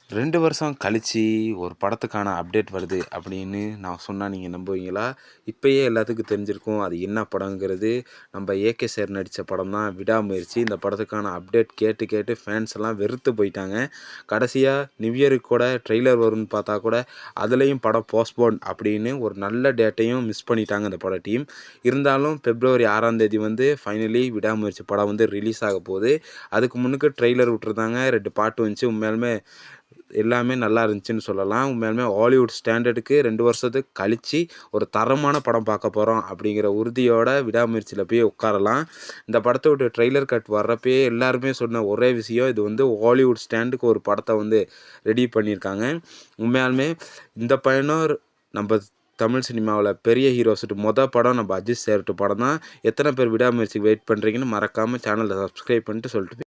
2 வருஷம் கழிச்சு ஒரு படத்துக்கான அப்டேட் வருது அப்படின்னு நான் சொன்னா நீங்க நம்புவீங்களா? இப்பயே எல்லாத்துக்கும் தெரிஞ்சிருக்கும். அது என்ன படங்கிறது. நம்ம ஏகே சார் நடிச்ச படம் தான் விடாமுயற்சி. இந்த படத்துக்கான அப்டேட் கேட்டு கேட்டு ஃபேன்ஸ் எல்லாம் வெறுத்து போயிட்டாங்க. கடைசியா நியூ இயருக்கு கூட ட்ரெய்லர் வரும்னு பார்த்தா கூட, அதுலயும் படம் போஸ்ட்போன் அப்படின்னு ஒரு நல்ல டேட்டையும் மிஸ் பண்ணிட்டாங்க இந்த பட டீம். இருந்தாலும் பிப்ரவரி 6ஆம் தேதி வந்து ஃபைனலி விடாமுயற்சி படம் வந்து ரிலீஸ் ஆக போகுது. அதுக்கு முன்னுக்கு ட்ரெய்லர் விட்டுருந்தாங்க. 2 பாட்டு வந்துச்சு. உண்மையாலுமே எல்லாமே நல்லா இருந்துச்சுன்னு சொல்லலாம். உண்மையாலுமே ஹாலிவுட் ஸ்டாண்டர்டுக்கு 2 வருஷத்துக்கு கழிச்சு ஒரு தரமான படம் பார்க்க போகிறோம் அப்படிங்கிற உறுதியோட விடாமுயற்சியில் போய் உட்காரலாம். இந்த படத்தோட ட்ரெய்லர் கட் வர்றப்பயே எல்லாருமே சொன்ன ஒரே விஷயம், இது வந்து ஹாலிவுட் ஸ்டாண்டுக்கு ஒரு படத்தை வந்து ரெடி பண்ணியிருக்காங்க. உண்மையாலுமே இந்த பையனும் நம்ம தமிழ் சினிமாவில் பெரிய ஹீரோஸுட்டு படம் நம்ம அஜித் சார்ட்டு படம் தான். எத்தனை பேர் விடாமுயற்சிக்கு வெயிட் பண்ணுறீங்கன்னு மறக்காமல் சேனலை சப்ஸ்கிரைப் பண்ணிட்டு சொல்லிட்டு